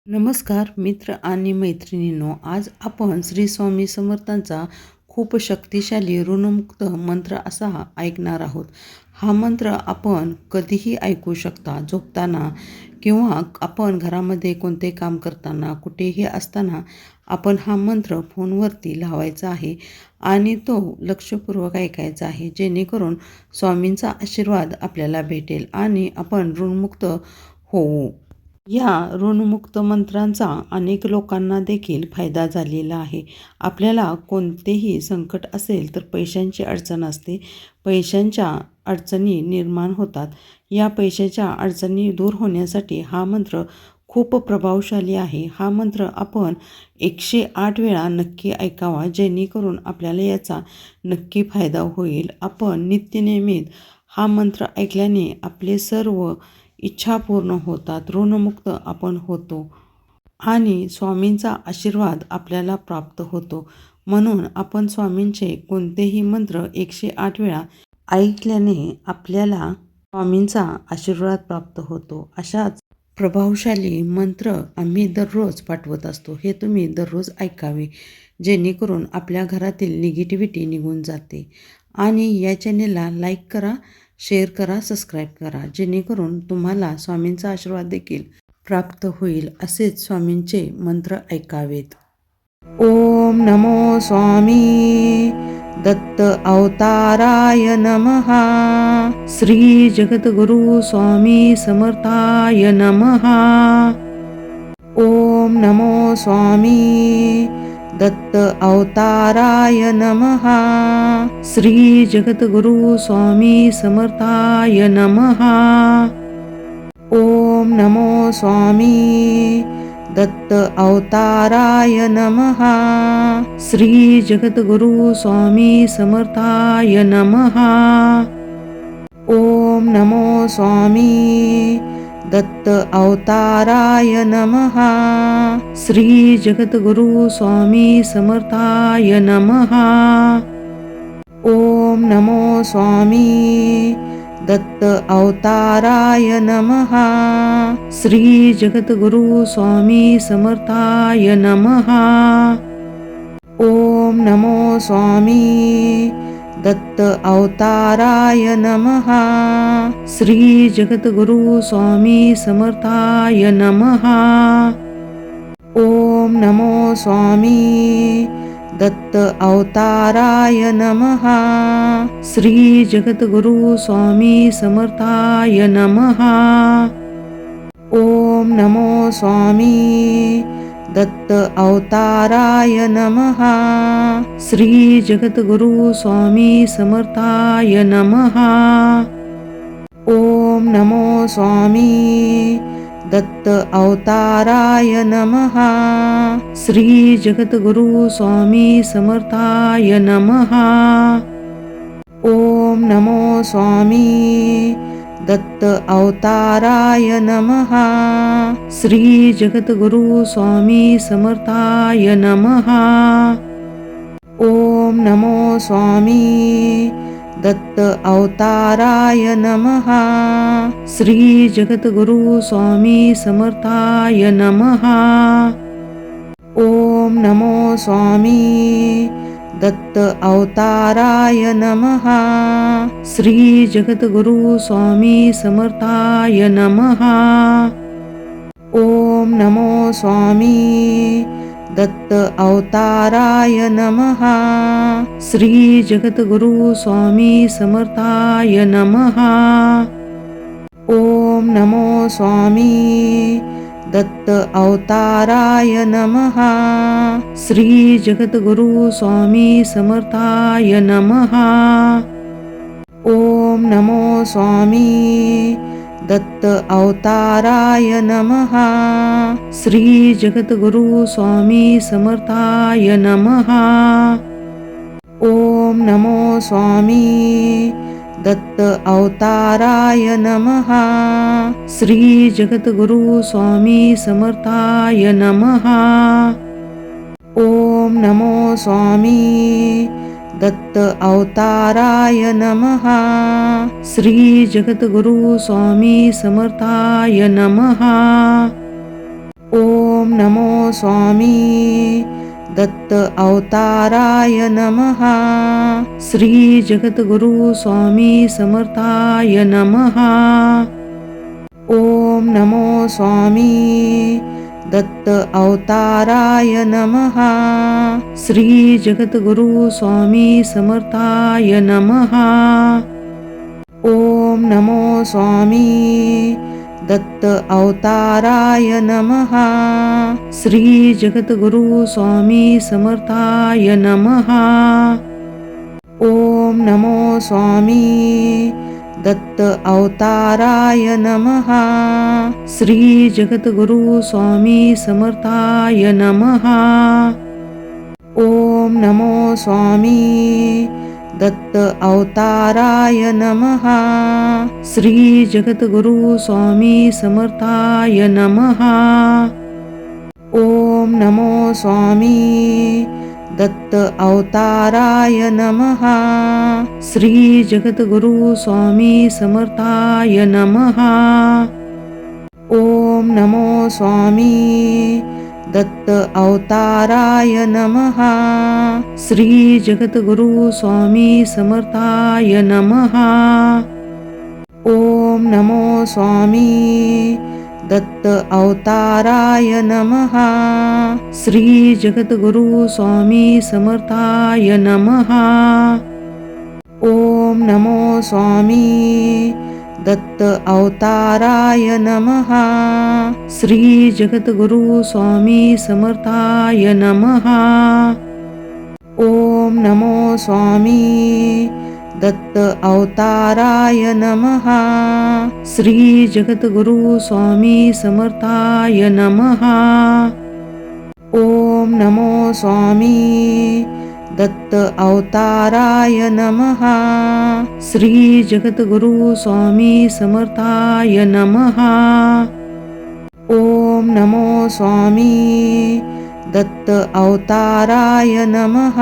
नमस्कार मित्र आणि मैत्रिणींनो, आज आपण श्री स्वामी समर्थांचा खूप शक्तिशाली ऋणमुक्त मंत्र असा ऐकणार आहोत. हा मंत्र आपण कधीही ऐकू शकता, झोपताना किंवा आपण घरामध्ये कोणते काम करताना, कुठेही असताना आपण हा मंत्र फोनवरती लावायचा आहे आणि तो लक्षपूर्वक ऐकायचा आहे, जेणेकरून स्वामींचा आशीर्वाद आपल्याला भेटेल आणि आपण ऋणमुक्त होऊ. या ऋणमुक्त मंत्रांचा अनेक लोकांना देखील फायदा झालेला आहे. आपल्याला कोणतेही संकट असेल तर पैशांची अडचण असते. पैशांच्या अडचणी निर्माण होतात. या पैशाच्या अडचणी दूर होण्यासाठी हा मंत्र खूप प्रभावशाली आहे. हा मंत्र आपण 108 वेळा नक्की ऐकावा, जेणेकरून आपल्याला याचा नक्की फायदा होईल. आपण नित्यनियमित हा मंत्र ऐकल्याने आपले सर्व इच्छा पूर्ण होतात, ऋणमुक्त आपण होतो आणि स्वामींचा आशीर्वाद आपल्याला प्राप्त होतो. म्हणून आपण स्वामींचे कोणतेही मंत्र 108 वेळा ऐकल्याने आपल्याला स्वामींचा आशीर्वाद प्राप्त होतो. अशाच प्रभावशाली मंत्र आम्ही दररोज पाठवत असतो. हे तुम्ही दररोज ऐकावे, जेणेकरून आपल्या घरातील निगेटिव्हिटी निघून जाते. आणि या चॅनेलला लाईक करा, शेअर करा, सबस्क्राईब करा, जेणेकरून तुम्हाला स्वामींचा आशीर्वाद देखील प्राप्त होईल. असेच स्वामींचे मंत्र ऐकावेत. ओम नमो स्वामी दत्त अवताराय नमः. श्री जगद्गुरु स्वामी समर्थाय नमः. ओम नमो स्वामी दत्त अवताराय नमः. श्री जगद्गुरु स्वामी समर्थाय नमः. ओम नमो स्वामी दत्त अवताराय नमः. श्री जगद्गुरु स्वामी समर्थाय नमः. ओम नमो स्वामी दत्त अवताराय नमः. श्री जगद्गुरु स्वामी समर्थाय नमः. ओम नमो स्वामी दत्त अवताराय नमः. श्री जगद्गुरु स्वामी समर्थाय नमः. ओम नमो स्वामी दत्त अवताराय नमः. श्री जगद्गुरु स्वामी समर्थाय नमः. ओम नमो स्वामी दत्त अवताराय नमः. श्री जगद्गुरु स्वामी समर्थाय नमः. ओम नमो स्वामी दत्त अवताराय नमः. श्री जगद्गुरु स्वामी समर्थाय नमः. ओम नमो स्वामी दत्त अवताराय नमः. श्री जगद्गुरु स्वामी समर्थाय नमः. ओम नमो स्वामी दत्त अवताराय नमः. श्री जगद्गुरु स्वामी समर्थाय नमः. ओम नमो स्वामी दत्त अवताराय नमः. श्री जगद्गुरु स्वामी समर्थाय नमः. ओम नमो स्वामी दत्त अवताराय नमः. श्री जगद्गुरु स्वामी समर्थाय नमः. ओम नमो स्वामी दत्त अवताराय नमः. श्री जगद्गुरु स्वामी समर्थाय नमः. ओम नमो स्वामी दत्त अवताराय नमः. श्री जगद्गुरु स्वामी समर्थाय नमः. ओम नमो स्वामी दत्त अवताराय नमः. श्री जगद्गुरु स्वामी समर्थाय नमः. ओम नमो स्वामी दत्त अवताराय नमः. श्री जगद्गुरु स्वामी समर्थाय नमः. ओम नमो स्वामी दत्त अवताराय नमः. श्री जगद्गुरु स्वामी समर्थाय नमः. ओम नमो स्वामी दत्त अवताराय नमः. श्री जगद्गुरु स्वामी समर्थाय नमः. ओम नमो स्वामी दत्त अवताराय नमः. श्री जगद्गुरु स्वामी समर्थाय नमः. ओम नमो स्वामी दत्त अवताराय नमः. श्री जगद्गुरु स्वामी समर्थाय नमः. ओम नमो स्वामी दत्त अवताराय नमः. श्री जगद्गुरु स्वामी समर्थाय नमः. ओम नमो स्वामी दत्त अवताराय नमः. श्री जगद्गुरु स्वामी समर्थाय नमः. ओम नमो स्वामी दत्त अवताराय नमः. श्री जगद्गुरु स्वामी समर्थाय नमः. ओम नमो स्वामी दत्त अवताराय नमः. श्री जगद्गुरु स्वामी समर्थाय नमः. ओम नमो स्वामी दत्त अवताराय नमः. श्री जगद्गुरु स्वामी समर्थाय नमः. ओम नमो स्वामी दत्त अवताराय नमः. श्री जगद्गुरु स्वामी समर्थाय नमः. ओम नमो स्वामी दत्त अवताराय नमः. श्री जगद्गुरु स्वामी समर्थाय नमः. ओम नमो स्वामी दत्त अवताराय नमः. श्री जगद्गुरु स्वामी समर्थाय नमः. ओम नमो स्वामी दत्त अवताराय नमः.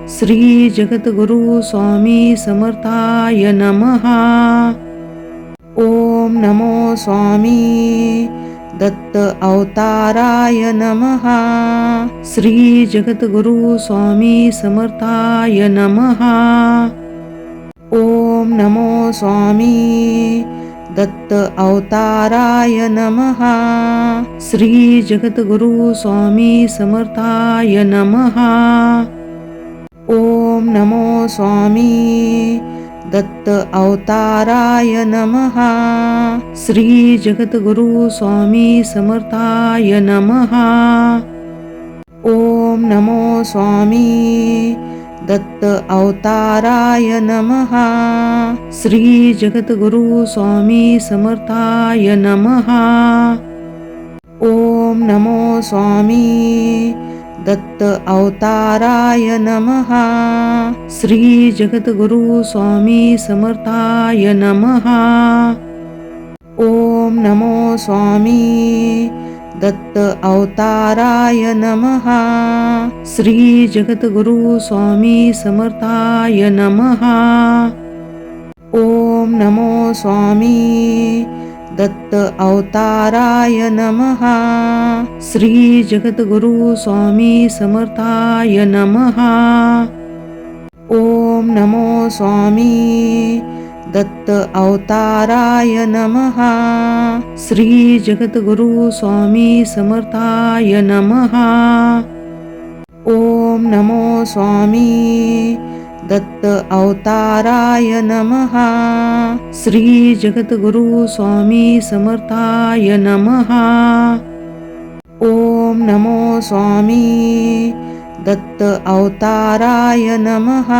श्री जगद्गुरु स्वामी समर्थाय नमः. ओम नमो स्वामी दत्त अवताराय नमः. श्री जगद्गुरु स्वामी समर्थाय नमः. ओम नमो स्वामी दत्त अवताराय नमः. श्री जगद्गुरु स्वामी समर्थाय नमः. ओम नमो स्वामी दत्त अवताराय नमः. श्री जगद्गुरु स्वामी समर्थाय नमः. ओम नमो स्वामी दत्त अवताराय नमः. श्री जगद्गुरु स्वामी समर्थाय नमः. ओम नमो स्वामी दत्त अवताराय नमः. श्री जगद्गुरु स्वामी समर्थाय नमः. ओम नमो स्वामी दत्त अवताराय नमः. श्री जगद्गुरु स्वामी समर्थाय नमः. ओम नमो स्वामी दत्त अवताराय नमः. श्री जगद्गुरु स्वामी समर्थाय नमः. ओम नमो स्वामी दत्त अवताराय नमः. श्री जगद्गुरु स्वामी समर्थाय नमः. ओम नमो स्वामी दत्त अवताराय नमः. श्री जगद्गुरु स्वामी समर्थाय नमः. ओम नमो स्वामी दत्त अवताराय नमः.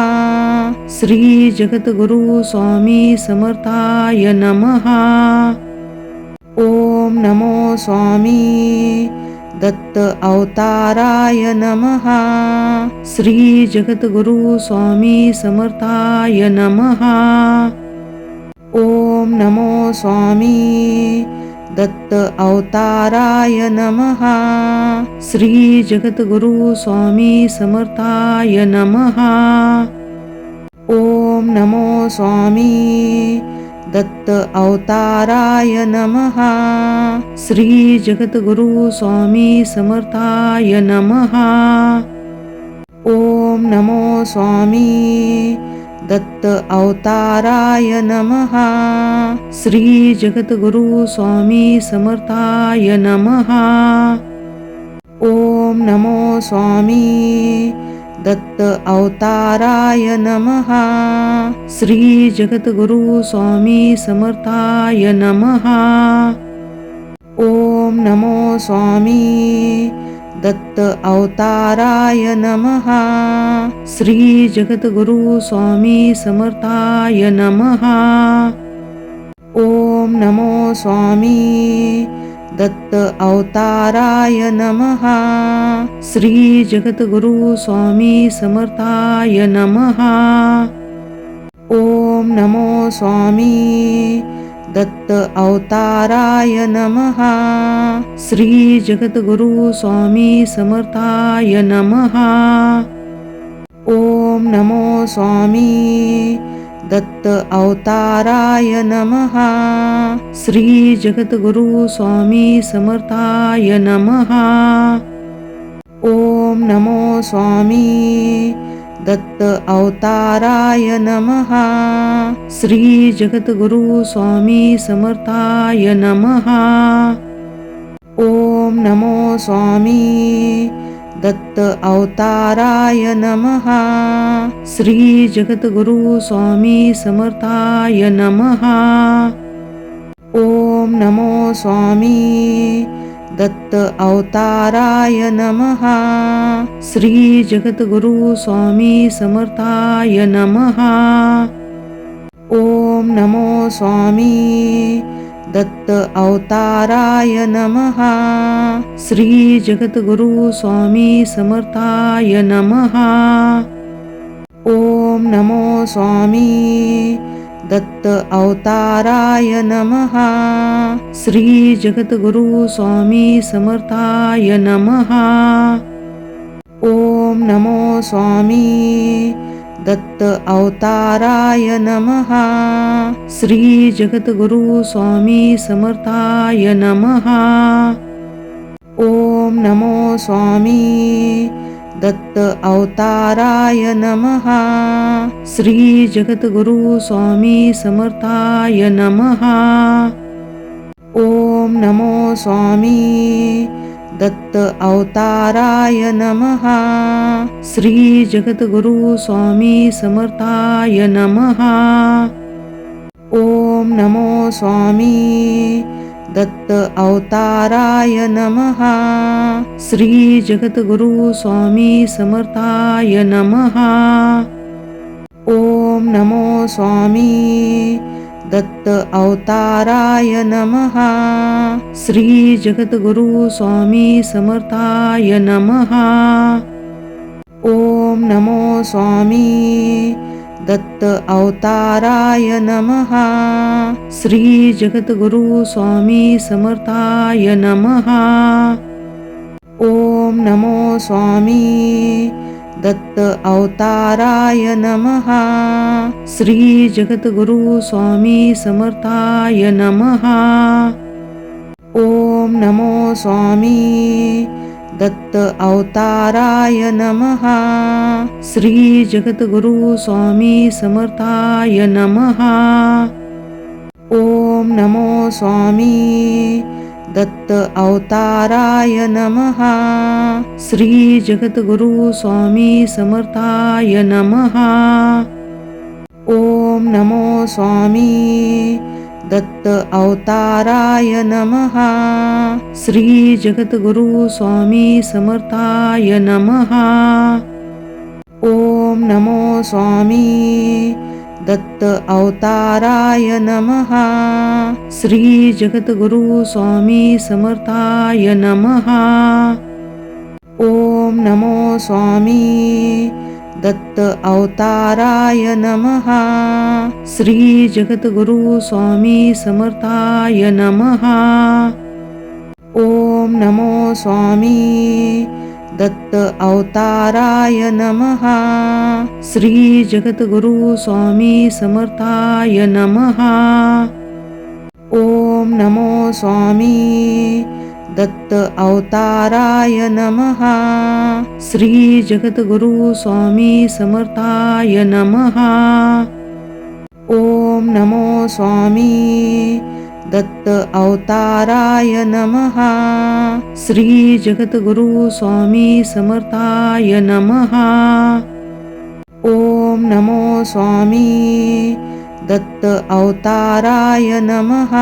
श्री जगद्गुरु स्वामी समर्थाय नमः. ओम नमो स्वामी दत्त अवताराय नमः. श्री जगद्गुरु स्वामी समर्थाय नमः. ओम नमो स्वामी दत्त अवताराय नमः. श्री जगद्गुरु स्वामी समर्थाय नमः. ओम नमो स्वामी दत्त अवताराय नमः. श्री जगद्गुरु स्वामी समर्थाय नमः. ओम नमो स्वामी दत्त अवताराय नमः. श्री जगद्गुरु स्वामी समर्थाय नमः. ओम नमो स्वामी दत्त अवताराय नमः. श्री जगद्गुरु स्वामी समर्थाय नमः. ओम नमो स्वामी दत्त अवताराय नमः. श्री जगद्गुरु स्वामी समर्थाय नमः. ओम नमो स्वामी दत्त अवताराय नमः. श्री जगद्गुरु स्वामी समर्थाय नमः. ओम नमो स्वामी दत्त अवताराय नमः. श्री जगद्गुरु स्वामी समर्थाय नमः. ओम नमो स्वामी दत्त अवताराय नमः. श्री जगद्गुरु स्वामी समर्थाय नमः. ओम नमो स्वामी दत्त अवताराय नमः. श्री जगद्गुरु स्वामी समर्थाय नमः. ओम नमो स्वामी दत्त अवताराय नमः. श्री जगद्गुरु स्वामी समर्थाय नमः. ओम नमो स्वामी दत्त अवताराय नमः. श्री जगद्गुरु स्वामी समर्थाय नमः. ओम नमो स्वामी दत्त अवताराय नमः. श्री जगद्गुरु स्वामी समर्थाय नमः. ओम नमो स्वामी दत्त अवताराय नमः. श्री जगद्गुरु स्वामी समर्थाय नमः. ओम नमो स्वामी दत्त अवताराय नमः. श्री जगद्गुरु स्वामी समर्थाय नमः. ओम नमो स्वामी दत्त अवताराय नमः. श्री जगद्गुरु स्वामी समर्थाय नमः. ओम नमो स्वामी दत्त अवताराय नमः. श्री जगद्गुरु स्वामी समर्थाय नमः. ओम नमो स्वामी दत्त अवताराय नमः. श्री जगद्गुरु स्वामी समर्थाय नमः. ओम नमो स्वामी दत्त अवताराय नमः. श्री जगद्गुरु स्वामी समर्थाय नमः. ओम नमो स्वामी दत्त अवताराय नमः. श्री जगद्गुरु स्वामी समर्थाय नमः. ओम नमो स्वामी दत्त अवताराय नमः. श्री जगद्गुरु स्वामी समर्थाय नमः. ओम नमो स्वामी दत्त अवताराय नमः. श्री जगद्गुरु स्वामी समर्थाय नमः. ओम नमो स्वामी दत्त अवताराय नमः. श्री जगद्गुरु स्वामी समर्थाय नमः. ओम नमो स्वामी दत्त अवताराय नमः. श्री जगद्गुरु स्वामी समर्थाय नमः. ओम नमो स्वामी दत्त अवताराय नमः. श्री जगद्गुरु स्वामी समर्थाय नमः. ओम नमो स्वामी दत्त अवताराय नमः. श्री जगद्गुरु स्वामी समर्थाय नमः. ओम नमो स्वामी दत्त अवताराय नमः. श्री जगद्गुरु स्वामी समर्थाय नमः. ओम नमो स्वामी दत्त अवताराय नमः. श्री जगद्गुरु स्वामी समर्थाय नमः. ओम नमो स्वामी दत्त अवताराय नमः. श्री जगद्गुरु स्वामी समर्थाय नमः. ओम नमो स्वामी दत्त अवताराय नमः.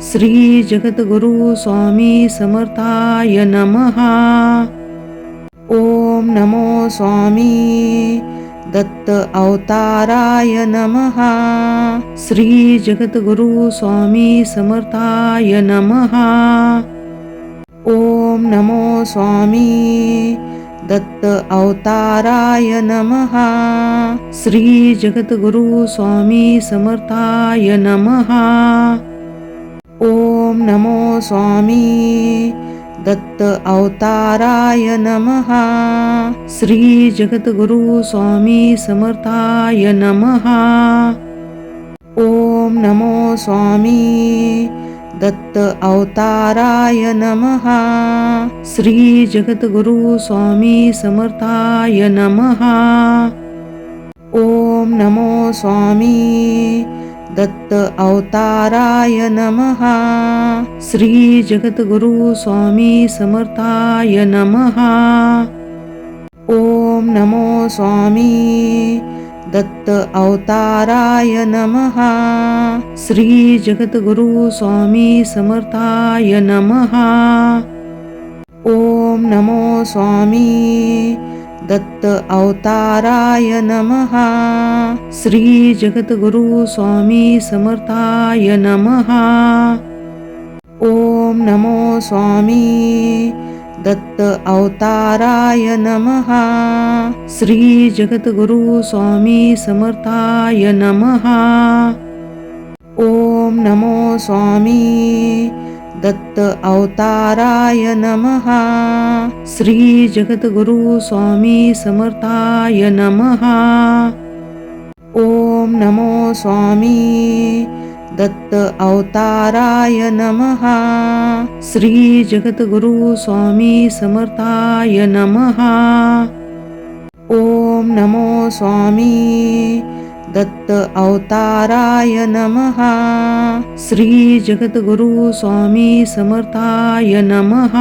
श्री जगद्गुरु स्वामी समर्थाय नमः. ओम नमो स्वामी दत्त अवताराय नमः. श्री जगद्गुरु स्वामी समर्थाय नमः. ओम नमो स्वामी दत्त अवताराय नमः. श्री जगद्गुरु स्वामी समर्थाय नमः. ओम नमो स्वामी दत्त अवताराय नमः. श्री जगद्गुरु स्वामी समर्थाय नमः. ओम नमो स्वामी दत्त अवताराय नमः. श्री जगद्गुरु स्वामी समर्थाय नमः. ओम नमो स्वामी दत्त अवताराय नमः. श्री जगद्गुरु स्वामी समर्थाय नमः. ओम नमो स्वामी दत्त अवताराय नमः. श्री जगद्गुरु स्वामी समर्थाय नमः. ओम नमो स्वामी दत्त अवताराय नमः. श्री जगद्गुरु स्वामी समर्थाय नमः. ओम नमो स्वामी दत्त अवताराय नमः. श्री जगद्गुरु स्वामी समर्थाय नमः. ओम नमो स्वामी दत्त अवताराय नमः. श्री जगद्गुरु स्वामी समर्थाय नमः. ओम नमो स्वामी दत्त अवताराय नमः. श्री जगद्गुरु स्वामी समर्थाय नमः. ओम नमो स्वामी दत्त अवताराय नमः. श्री जगद्गुरु स्वामी समर्थाय नमः.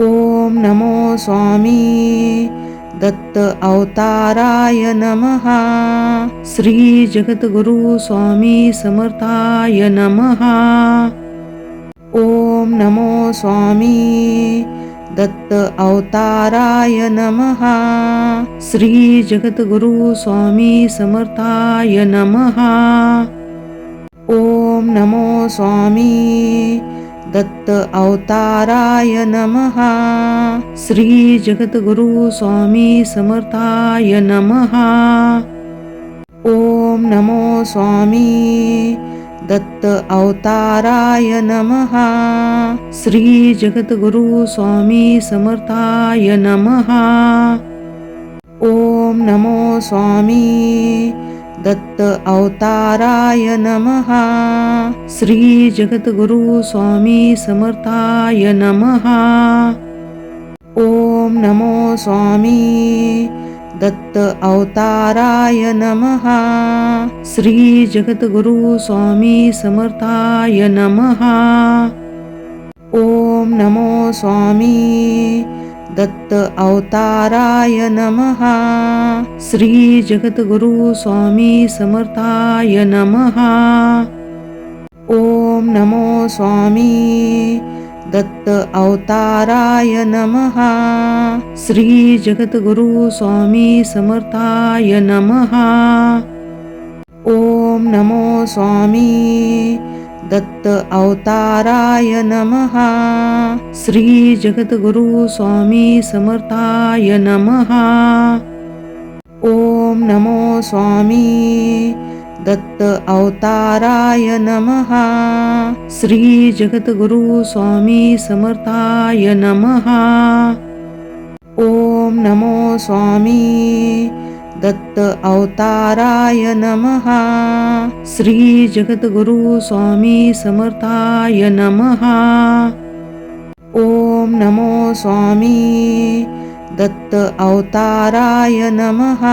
ओम नमो स्वामी दत्त अवताराय नमः. श्री जगद्गुरु स्वामी समर्थाय नमः. ओम नमो स्वामी दत्त अवताराय नमः. श्री जगद्गुरु स्वामी समर्थाय नमः. ओम नमो स्वामी दत्त अवताराय नमः. श्री जगद्गुरु स्वामी समर्थाय नमः. ओम नमो स्वामी दत्त अवताराय नमः. श्री जगद्गुरु स्वामी समर्थाय नमः. ओम नमो स्वामी दत्त अवताराय नमः. श्री जगद्गुरु स्वामी समर्थाय नमः. ओम नमो स्वामी दत्त अवताराय नमः. श्री जगद्गुरु स्वामी समर्थाय नमः. ओम नमो स्वामी दत्त अवताराय नमः. श्री जगद्गुरु स्वामी समर्थाय नमः. ओम नमो स्वामी दत्त अवताराय नमः. श्री जगद्गुरु स्वामी समर्थाय नमः. ओम नमो स्वामी दत्त अवताराय नमः. श्री जगद्गुरु स्वामी समर्थाय नमः. ओम नमो स्वामी दत्त अवताराय नमः. श्री जगद्गुरु स्वामी समर्थाय नमः. ओम नमो स्वामी दत्त अवताराय नमः. श्री जगद्गुरु स्वामी समर्थाय नमः. ओम नमो स्वामी दत्त अवताराय नमः.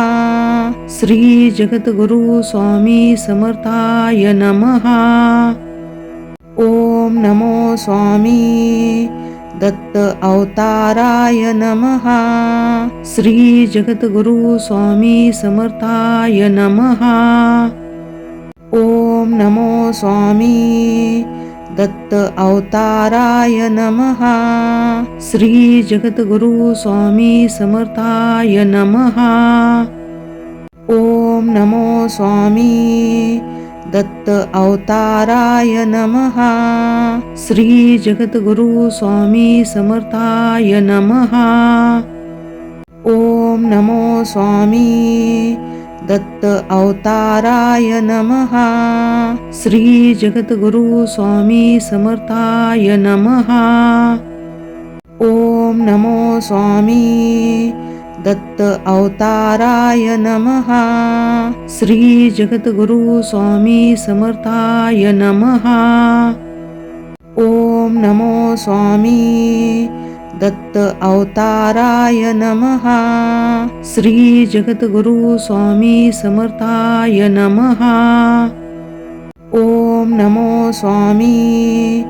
श्री जगद्गुरु स्वामी समर्थाय नमः. ओम नमो स्वामी दत्त अवताराय नमः. श्री जगद्गुरु स्वामी समर्थाय नमः. ओम नमो स्वामी दत्त अवताराय नमः. श्री जगद्गुरु स्वामी समर्थाय नमः. ओम नमो स्वामी दत्त अवताराय नमः. श्री जगद्गुरु स्वामी समर्थाय नमः. ओम नमो स्वामी दत्त अवताराय नमः. श्री जगद्गुरु स्वामी समर्थाय नमः. ओम नमो स्वामी दत्त अवताराय नमः. श्री जगद्गुरु स्वामी समर्थाय नमः. ओम नमो स्वामी दत्त अवताराय नमः. श्री जगद्गुरु स्वामी समर्थाय नमः. ओम नमो स्वामी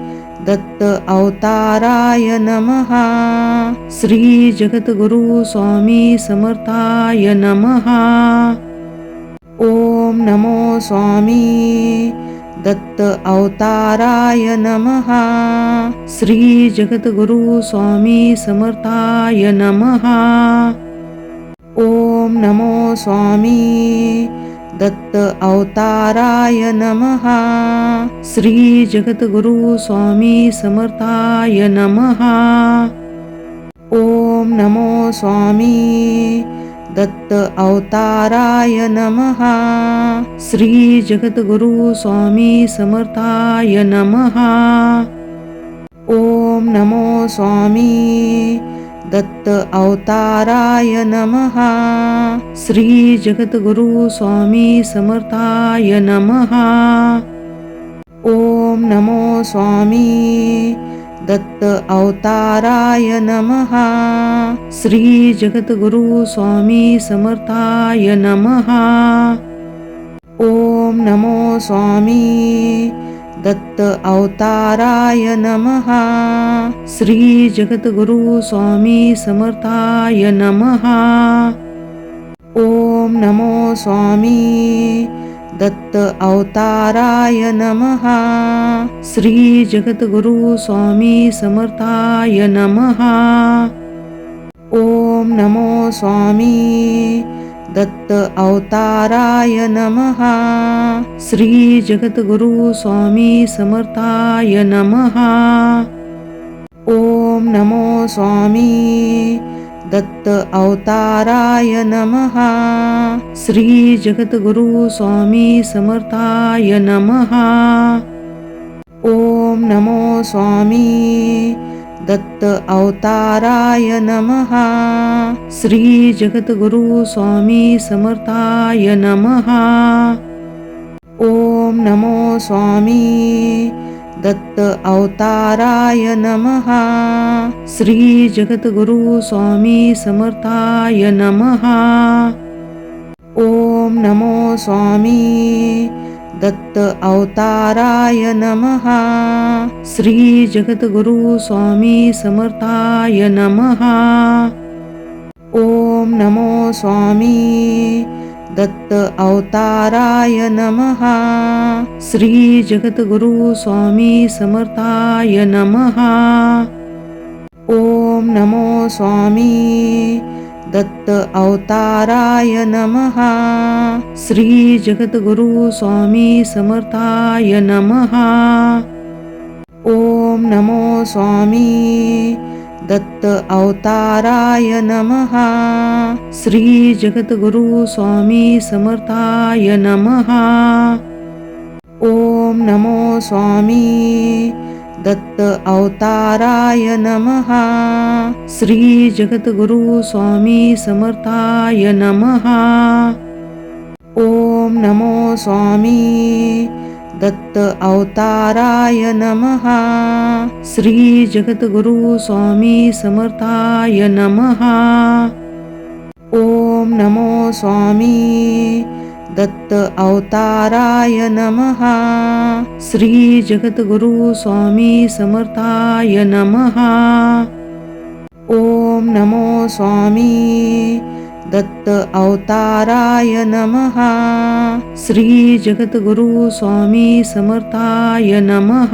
दत्त अवताराय नमः. श्री जगद्गुरु स्वामी समर्थाय नमः. ओम नमो स्वामी दत्त अवताराय नमः. श्री जगद्गुरु स्वामी समर्थाय नमः. ओम नमो स्वामी दत्त अवताराय नमः. श्री जगद्गुरु स्वामी समर्थाय नमः. ओम नमो स्वामी दत्त अवताराय नमः. श्री जगद्गुरु स्वामी समर्थाय नमः. ओम नमो स्वामी दत्त अवताराय नमः. श्री जगद्गुरु स्वामी समर्थाय नमः. ओम नमो स्वामी दत्त अवताराय नमः. श्री जगद्गुरु स्वामी समर्थाय नमः. ओम नमो स्वामी दत्त अवताराय नमः. श्री जगद्गुरु स्वामी समर्थाय नमः. ओम नमो स्वामी दत्त अवताराय नमः. श्री जगद्गुरु स्वामी समर्थाय नमः. ओम नमो स्वामी दत्त अवताराय नमः. श्री जगद्गुरु स्वामी समर्थाय नमः. ओम नमो स्वामी दत्त अवताराय नमः. श्री जगद्गुरु स्वामी समर्थाय नमः. ओम नमो स्वामी दत्त अवताराय नमः. श्री जगद्गुरु स्वामी समर्थाय नमः. ओम नमो स्वामी दत्त अवताराय नमः. श्री जगद्गुरु स्वामी समर्थाय नमः. ओम नमो स्वामी दत्त अवताराय नमः. श्री जगद्गुरु स्वामी समर्थाय नमः. ओम नमो स्वामी दत्त अवताराय नमः. श्री जगद्गुरु स्वामी समर्थाय नमः. ओम नमो स्वामी दत्त अवताराय नमः. श्री जगद्गुरु स्वामी समर्थाय नमः. ओम नमो स्वामी दत्त अवताराय नमः. श्री जगद्गुरु स्वामी समर्थाय नमः. ओम नमो स्वामी दत्त अवताराय नमः. श्री जगद्गुरु स्वामी समर्थाय नमः. ओम नमो स्वामी दत्त अवताराय नमः. श्री जगद्गुरु स्वामी समर्थाय नमः. ओम नमो स्वामी दत्त अवताराय नमः. श्री जगद्गुरु स्वामी समर्थाय नमः. ओम नमो स्वामी दत्त अवताराय नमः. श्री जगद्गुरु स्वामी समर्थाय नमः.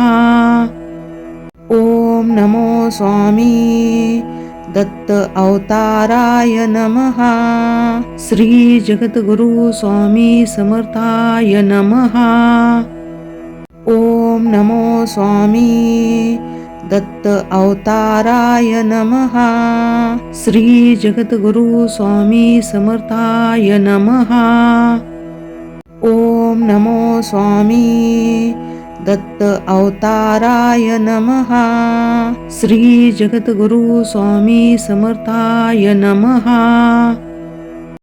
ओम नमो स्वामी दत्त अवताराय नमः. श्री जगद्गुरु स्वामी समर्थाय नमः. ओम नमो स्वामी दत्त अवताराय नमः. श्री जगद्गुरु स्वामी समर्थाय नमः. ओम नमो स्वामी दत्त अवताराय नमः. श्री जगद्गुरु स्वामी समर्थाय नमः.